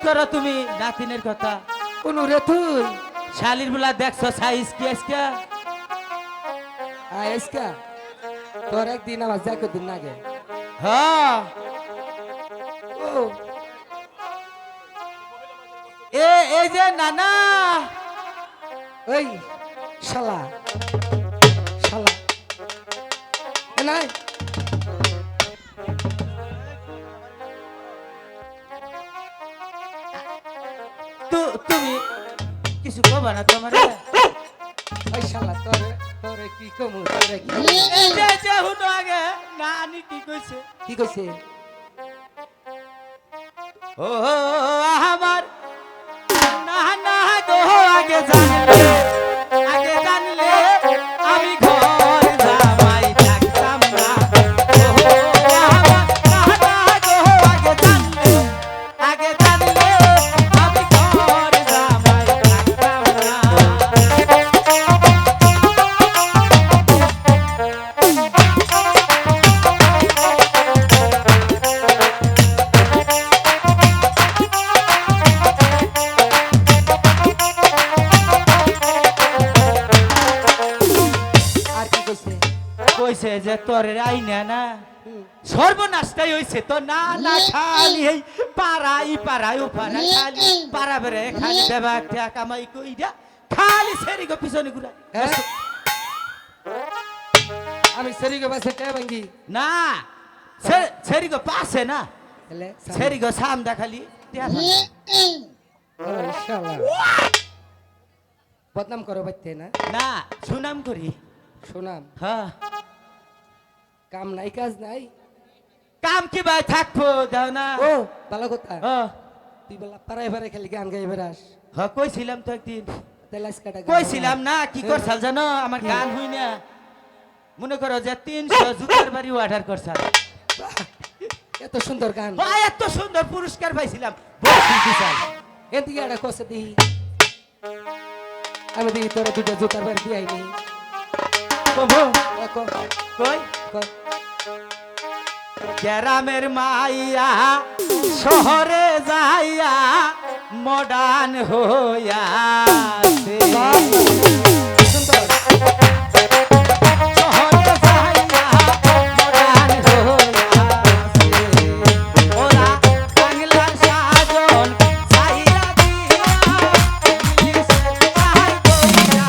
করো তুমি নাতিনের কথা কোন রে তুই শালির বেলা দেখছো সাইজ কি আজকে আজকা তোর একদিন আমার যাকে দিন আগে হ্যাঁ ও এই যে নানা ওই শালা শালা এ নাই তুমি কিছু কবা না তোমার ওই শালা তোর তোর কি কমু তোর কি যে হুনো আগে নানি কি কইছে কি কইছে ও আমার নানা গো আগে জানলে আমি ঘর জামাই থাকতাম না ও আমার নানা গো আগে জানলে আমি ঘর জামাই থাকতাম না আর কি কইছে কইছে যে তোর আইনা না সর্বনাশটাই হইছে তো না না খালি এই পাড়াই ও পাড়া খালি পাড়া বেড়ে খালি দেবা একটা কামাই কইরা খালি সেরি গো পিছনে ঘুরা হ্যাঁ? আমি সেরিকে বাসে কে ভাঙ্গি না সেরি গো পাশে না এলে সেরি গো সামদা খালি ও শালা বদনাম করো বাইতে না না সুনাম করি শোনাম হ্যাঁ কাম নাই কাজ নাই কাম কি ভাই থাকবো দাও না ও ভালো কথা হ্যাঁ তুই বলা পাড়ায় পাড়ায় খালি গান গাই বেড়াস হ্যাঁ কইছিলাম তো একদিন তেলাস কাটা গান কইছিলাম না কি করছাল জানো আমার গান হই না মনে করো যে 300 জুতার বাড়ি অর্ডার করছাল বাহ, এত সুন্দর গান ভাই এত সুন্দর পুরস্কার পাইছিলাম বক্সিস দিছাল এন দিকে একটা কষে দিই আমি দিই তোরা দুটো জুতার বাড়ি দিয়ে আইনি কমো দেখো কই কর। গ্রামের মাইয়া শহরে যাইয়া মডার্ন হইয়া সুন্দর শহরে যাইয়া মডার্ন হইয়াছে ওরা বাংলার সাজন চাইরা দিয়া ইংলিশের চাই কইরা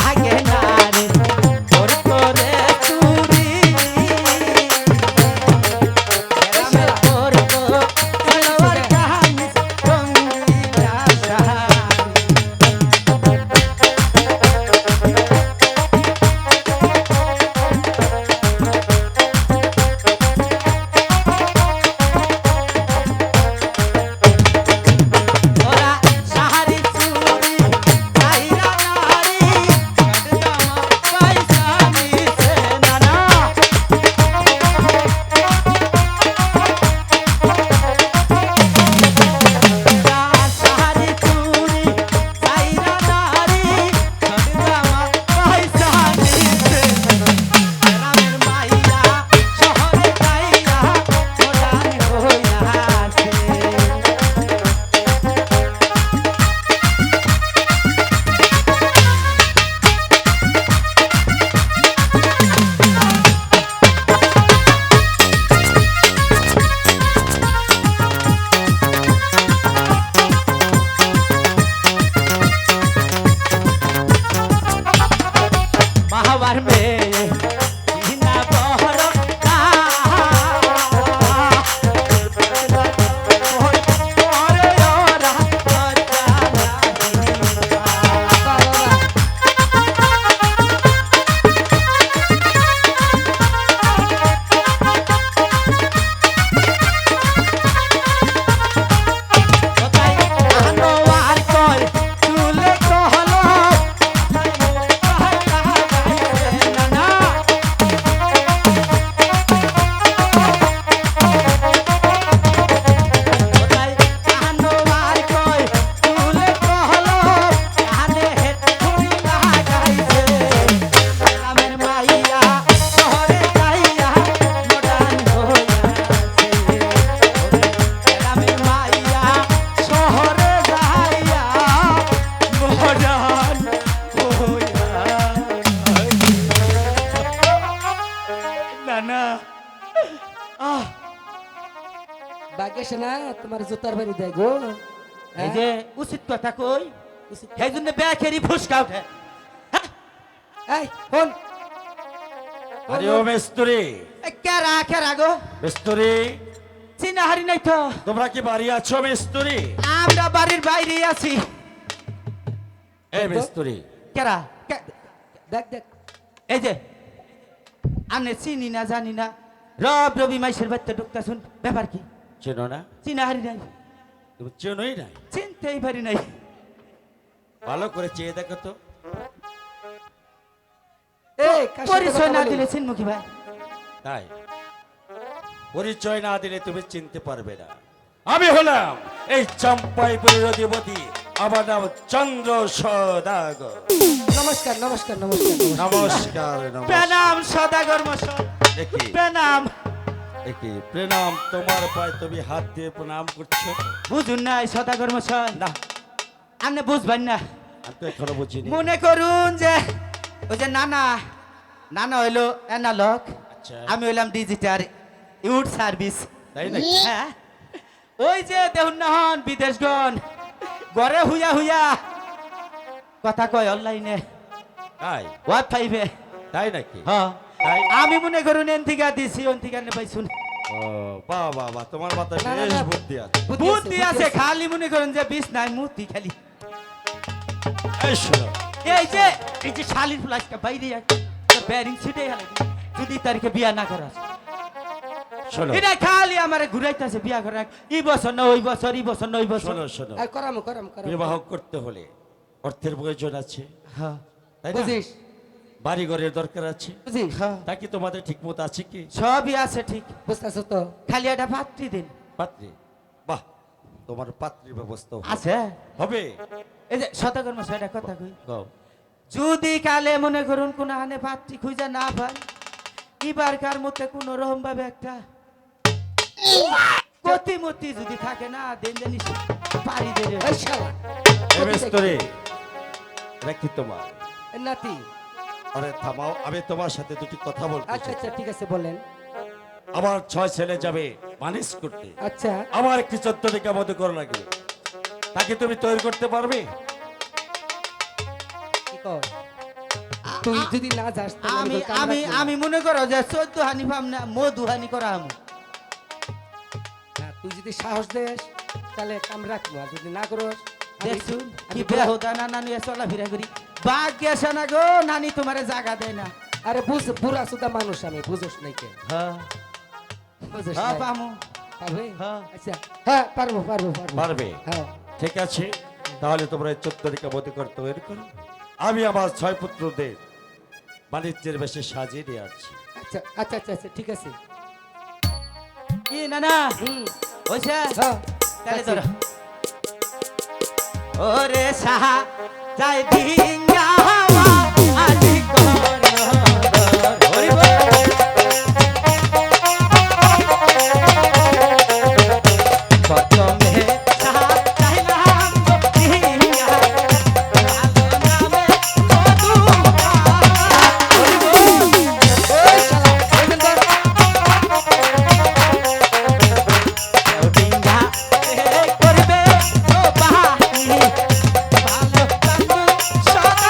আগে নারে তোর করে চুরি গ্রামের তোর তো সালোয়ার কামিজ রঙ্গিলা শাড়ি ওরা শাড়ি চুরি চাইরা নারী কাটদামা পয়সা নিছে নানা শাড়ি চুরি চাইরা নারী কাটদামা পয়সা নিছে গ্রামের মাইয়া শহরে যাইয়া মডার্ন হইয়াছে মাহবার মেয়ে বিনা বহর চুলে কহলো না না আহ বাগেশ না তোমার জুতার বাড়ি দেয় গো এই যে উচিত কথা কই উচিত সেই জন্য ব্যাখেরি ফুসকা উঠে হ্যাঁ? এই ফোন আরে ও মিস্ত্রি এ কেরা কেরা গো মিস্ত্রি চিনা হারি নাই তো তোমরা কি বাড়ি আছো মিস্ত্রি? আমরা বাড়ির বাইরে আছি এই মিস্ত্রি কেরা দেখ দেখ এই যে আমি চিনি না জানি না রব রবি মাইসের বাড়িতে ঢুকতে শুন ব্যাপার কি চেনো না? চিনা হারি নাই তুমি চেনোই নাই? চিনতেই পারি নাই ভালো করে চেয়ে দেখো তো। এই কার সাথে পরিচয় কথা না বলি? দিলে চিনবো কি ভাই তাই পরিচয় না দিলে তুমি চিনতে পারবে না। আমি হলাম এই চম্পাইপুরের অধিপতি, আমার নাম চন্দ্র সদাগর। নমস্কার নমস্কার নমস্কার নমস্কার। নমস্কার নমস্কার। প্রণাম সদাগর মশাই দেখি প্রণাম দেখি প্রণাম, তোমার পায়ে তুমি হাত দিয়ে প্রণাম করছো। বুঝুন নাই সদাগর মশাই না আপনি বুঝবেন না আমি তো এখনো বুঝিনি। মনে করুন যে ওই যে নানা নানা হইলো অ্যানালগ আচ্ছা আমি হইলাম ডিজিটাল ইউথ সার্ভিস তাই নাকি? হ্যাঁ ওই যে দেখুন না হন বিদেশগণ ঘরে হুইয়া হুইয়া কথা কয় অনলাইনে তাই ওয়াইফাইবে তাই নাকি? হ্যাঁ তাই? আমি মনে করুন এনথিকা দিছি অন্থিকা নে পাইছুন ও বাহ বাহ বাহ, তোমার মাথায় না, না, বেশ না। বুদ্ধি আছে। বুদ্ধি আছে খালি মনে করুন যে বিষ নাই মূর্তি খালি এই শোনো, এই যে শালির প্লাসটা বাইরে ব্যারিং ছিটে গেল যদি তারিখে বিয়া না করা শোনো এটা খালি আমার ঘুরাইতেছে বিয়া করা এই বছর না ওই বছর এই বছর না ওই বছর শোনো শোনো, এই করাম করাম করাম বিবাহ করতে হলে অর্থের প্রয়োজন আছে, হ্যাঁ তাই না? বুঝিস বাড়ি ঘরের দরকার আছে, বুঝিস হ্যাঁ তা কি তোমাদের ঠিক মতো আছে কি? সবই আছে ঠিক বুঝতেছ তো খালি একটা পাত্রী দিন পাত্রী? বাহ, তোমার পাত্রীর ব্যবস্থা আছে হবে। এই যে শতকর্ম সেটা কথা কই গাও। যদি কালে মনে করুন কোন হানে পাত্রী খুঁজে না পাই এবার কার মধ্যে কোন রকম ভাবে একটা গতিমতি যদি থাকে না দেন জানিস পারি দেবে এই শালা এই মিস্ত্রি, এটা কি তোমার? এ নাতি আরে থামাও, আমি তোমার সাথে দুটি কথা বলতে আচ্ছা চাই। আচ্ছা ঠিক আছে বলেন আমার 6 ছেলে যাবে মালিশ করতে, আচ্ছা আমার একটি 14 টাকা মতো করা লাগবে, তাকে তুমি তৈরি করতে পারবে? কি কর তুই যদি না যাস তাহলে আমি তোর কামরা আমি কি? আমি মনে করো যে 14 হানি পাম না মধু হানি করা আমি না, তুই যদি সাহস দেস তাহলে কাম রাখবো আর যদি না করস দেখছুন কি আমি- বেহুদা না নানি চলা ফিরা করি বাঘ গেছে না গো নানি তোমারে জায়গা দেয় না আরে বুঝ বুড়া সুদা মানুষ আমি বুঝোস নাই কে হ্যাঁ বুঝোস হ্যাঁ নাই? পামু পারবে হ্যাঁ। আচ্ছা হ্যাঁ পারবো পারবো পারবো পারবে? হ্যাঁ ঠিক আছে, তাহলে তোমরা এই 14 টাকা মতো করে তৈরি করো, আমি আমার 6 পুত্রদের বাণিজ্যের বেশে সাজিয়ে নিয়ে আসছি। আচ্ছা আচ্ছা আচ্ছা আচ্ছা ঠিক আছে কি না না হুম ওইছে হ্যাঁ তাহলে আচ্ছা। ধরো ওরে সাহা যাই ডিঙ্গা হাওয়া আজি হরি বল প্রথমে সাহা চাইলাম ডিঙ্গা ভালো নামে মধু হরি বল ওই শালা ওইখান ধর। ডিঙ্গা করবে ও বাহানি ভালো লাগু সদা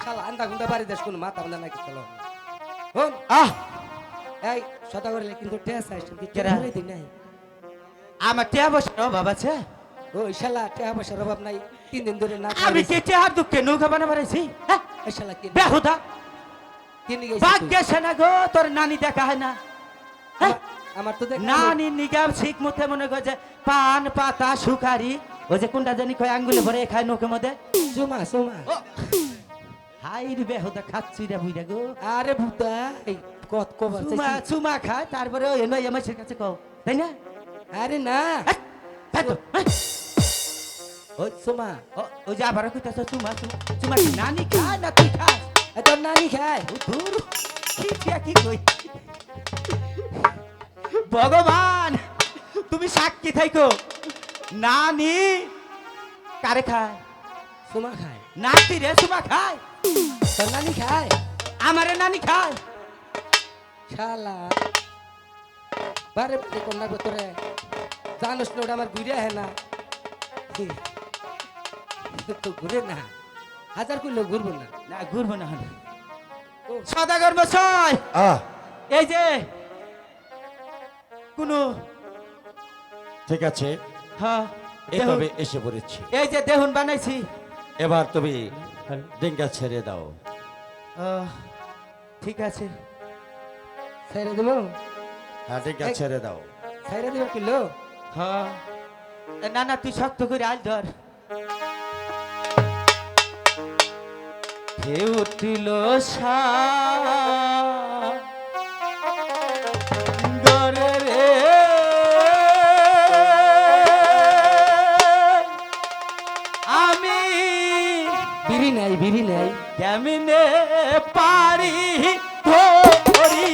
শালা আন্দা গুন্দা বাড়ি দেশ কোন মাথা বান্ধা নাকি চলো হন আহ এই সদা করলে কিন্তু টেস আইছেন কি কেরা? কেরা দিন নাই আমার টিয়া বসে অভাব আছে ও শালা টাকা পয়সার অভাব নাই 3 দিন ধরে না আমি কে টিয়ার দুঃখে নৌকা বানা বানাইছি হ্যাঁ এই শালা কি বেহুদা কিনে বাদ গেছিস গেছে না গো তোর নানি দেখা হয় না হ্যাঁ? আমার তো দেখ নানি নিগাম শিখ মুখে মনে করে যে পান পাতা সুখারি ওই যে কোনটা জানি কয় আঙ্গুলে ভরে খায় নৌকের মধ্যে সুমা সুমা হাই রে বেহুদা খাচ্ছি রে বুইরা গো আরে ভূতা এই কত কবার চুমা চুমা খায় তারপরে ওই নয় আমার কাছে কও তাই না আরে না হ্যাঁ, তাই তো, হ্যাঁ। ওই সুমা ওই যে আবার কইতাছ চুমা চুমা কি নানি খায় না তুই খাস এ তোর নানি খায় দূর কি দিয়া কি কই ভগবান তুমি সাক্ষী থাইকো নানি কারে খায় সুমা খায় নাতি রে চুমা খায় তোর নানি খায় আমারে নানি খায় শালা বারে বারে কোন লাগবে তোরে জানোস না ওটা আমার ঘুরে আহে না তো ঘুরে না হাজার করলেও ঘুরবো না না ঘুরবো না হলে ও, সদাগর মশাই আহ এই যে কোনো ঠিক আছে হ্যাঁ এই দেহুন- তবে এসে পড়েছি এই যে দেহুন বানাইছি এবার তুমি ডিঙ্গা ছেড়ে দাও ঠিক আছে ছাইরা দেবো হ্যাঁ ডিঙ্গা এই- ছেড়ে দাও ছাইরা দেবো কিলো হ্যাঁ না না তুই শক্ত করে আল ধর হে উঠিল সাগরে রে আমি বিড়ি নাই কেমনে পারি ধরি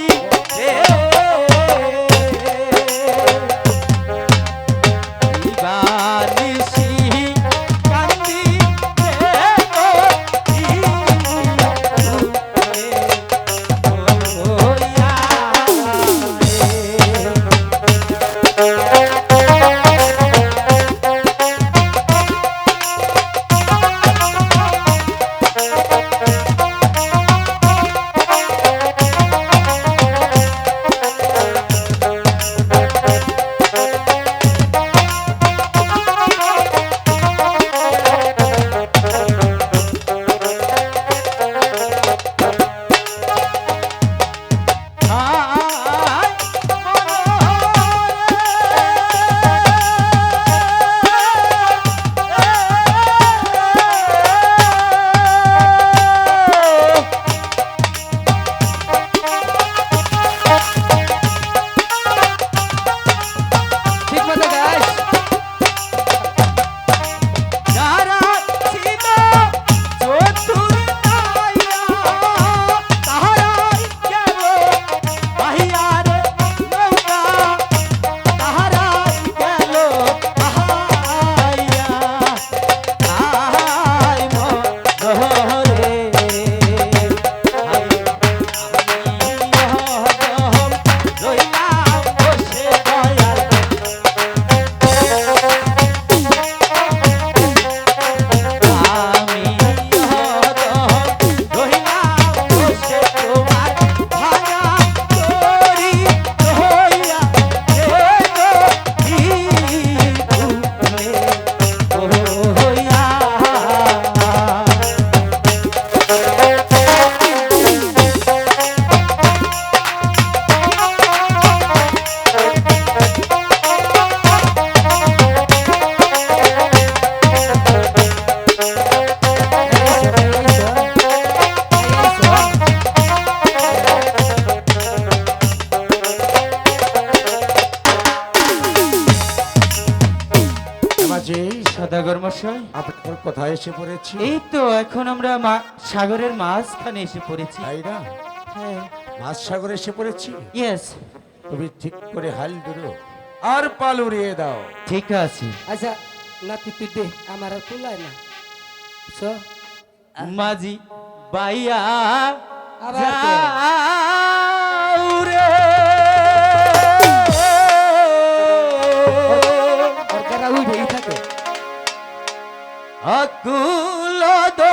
রে বানিসি কান্দি রে ঠিক মতো গাইস যারা ছিল চতুর নাইয়া, তাহারাই গেল বাহিয়ার নৌকা, তাহারাই গেল বাহাইয়া। আয় মনোহরে, আয় আমি হদম রইলাম বসে দয়াল। আমি রহিলাম বসে তোমার ভাঙা তরি হইয়া হইয়া মাঝে সদাগর মশাই আপনার কোথায় এসে পড়েছি এই তো এখন আমরা সাগরের মাঝখানে এসে পড়েছি তাই না হ্যাঁ মাছ সাগরে এসে পড়েছি ইয়েস তুমি ঠিক করে হাল ধরো আর পাল উড়িয়ে দাও ঠিক আছে আচ্ছা নাতি তুই দে আমার আর কুলায় না বুঝছো মাঝি বাইয়া আবার কে? যাও রে ওর যারা উঠেই থাকে অকুল দো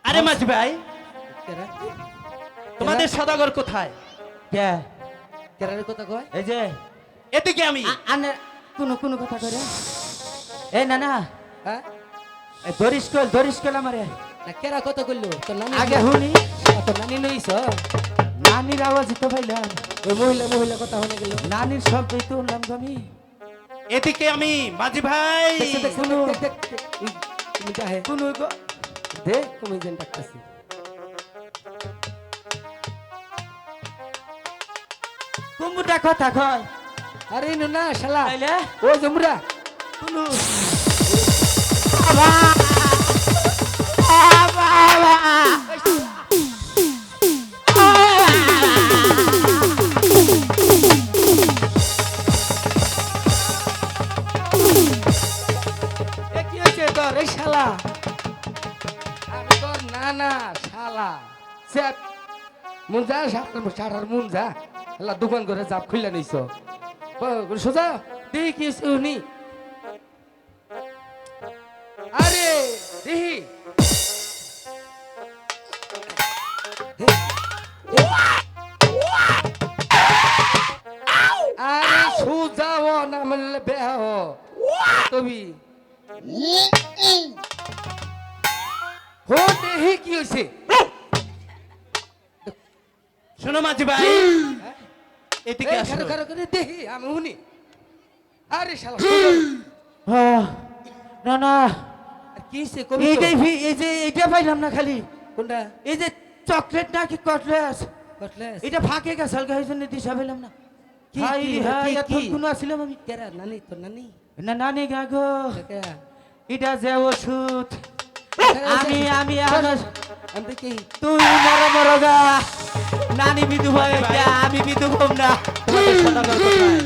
আরে মাঝি ভাই কেরা তোমাদের সদাগর কোথায়? কে? কেরার কথা কয় এই যে এদিকে আমি আনে কোন কথা করে? এই না না, হ্যাঁ এই ধরিস কল আমারে। না কেরা কথা কইলো তোর নানি আগে হুনি তোর নানি লইছ নানির আওয়াজ তো পাইলাম, ওই মহিলা কথা হয়ে গেল নানির শব্দই তো উঠলাম আমি। এদিকে আমি মাঝি ভাই তুমি যাহে কোন দে তুমি যেন ডাকতেছি কুমুটা কথা কয় আরে ইনু না শালা তাইলে ও জমরা কোন এ কি হইছে তোর এই শালা আমি তোর না শালা সেট মুঞ্জা শাড়ার মুঞ্জা এলা দোকান করে জাপ খুললা নিছ সোজা দেখি কি শুনি আরে দেখি আরে সোজা ও না মানে বেহ তবি হো দেখি কি হইছে শোনো মাঝি ভাই এদিকে এই আসো। খারো খারো করে দেখি আমি শুনি আরে শালা না না, আর কি হইছে কবি এই যে এটা পাইলাম না খালি, কোনটা এই যে চকলেট নাকি কটলেস কটলেস এটা ফাঁকে গেছে হালকা হয়েছে দিশা পেলাম না। কি, হাই কি, হাই কি, এত কি? কোনো আসছিলাম আমি। কেরা নানি তো নানি না নানি গাগো কেরা এটা যে ওষুধ আমি আমি দেখি তুই মর গা নানি বিধু ভাই আমি বিধু হব না। তোমাদের সদাগর কোথায়?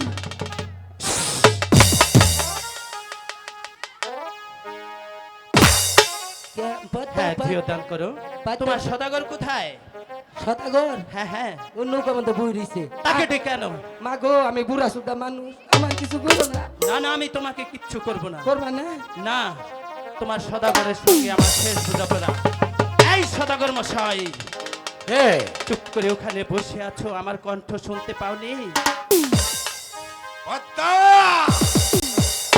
হ্যাঁ প্রিয় দান করো। তোমার সদাগর কোথায়? শতাগর হ্যাঁ হ্যাঁ, ও নৌকা মধ্যে বই রইছে তাকে ডেকে আনো। মা গো আমি বুড়া সুদ্ধা মানুষ আমার কিছু করো না না না, আমি তোমাকে কিচ্ছু করব না। করবা না না, তোমার সদাগরের সঙ্গে আমার শেষ বোঝাপড়া। এই সদাগর মশাই, চুপ করে ওখানে বসে আছো, আমার কণ্ঠ শুনতে পাওনি? পদ্মা!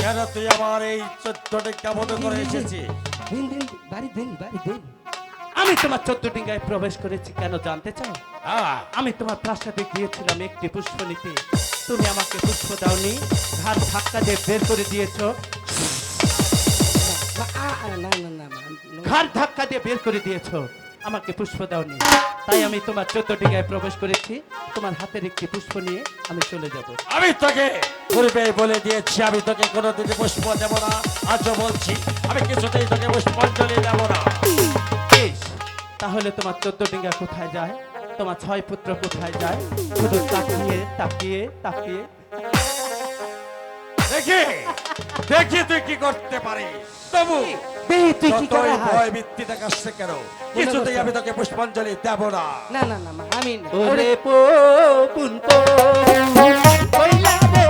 কেন তুই আমার এই চোদ্দটা কাবদ করে এসেছিস? দিন দিন বাড়ি দিন আমি তোমার 14 ডিঙ্গায় প্রবেশ করেছি কেন জানতে চাও? হ্যাঁ, আমি তোমার প্রাসাদে গিয়েছিলাম একটি পুষ্প নিতে, তুমি আমাকে পুষ্প দাওনি, ঘাট ধাক্কা দিয়ে বের করে দিয়েছো। না ঘাট ধাক্কা দিয়ে বের করে দিয়েছো, আমাকে পুষ্প দাওনি। তাই আমি তোমার 14 ডিঙ্গায় প্রবেশ করেছি, তোমার হাতের একটি পুষ্প নিয়ে আমি চলে যাব। আমি তোকে পূর্বে বলে দিয়েছি আমি তোকে কোনোদিন পুষ্প দেব না। আজও বলছি আমি কিছুতেই তোকে পুষ্পাঞ্জলি দেব না। বেশ, তাহলে তোমার 14 ডিঙ্গা কোথায় যায়, তোমার 6 পুত্র কোথায় যায়? শুধু তাকিয়ে তাকিয়ে তাকিয়ে দেখি দেখি তুই কি করতে পারিস। তবু দেহি তুই কি করে যতই ভয় ভিত্তি দেখাচ্ছে কেন, কিছুতেই আমি তোকে পুষ্পাঞ্জলি দেব না। না না না মা, আমি না। ওরে পো পুনপো কইলা রে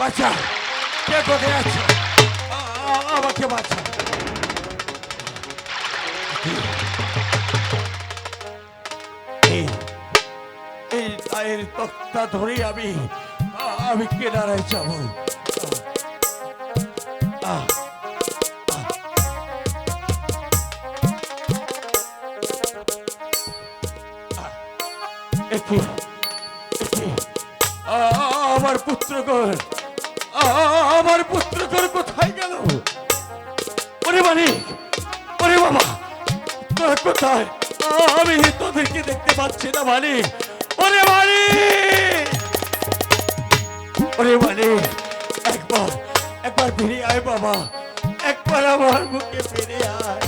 বাঁচা, কে কোথায় আছে? আমাকে বাঁচা। এই এই পায়ের তক্তা ধরে আমি কেনারায় যাব। আহ, একে একে আমার পুত্রগণ, আমার পুত্রগণ কোথায় গেল? ওরে মানিক, ওরে বাবা, তোরা কোথায়? আমি তোদেরকে দেখতে পাচ্ছি না মানিক। ওরে মানিক, ওরে মানিক, একবার একবার ফিরে আয় বাবা, একবার আমার মুখে ফিরে আয়।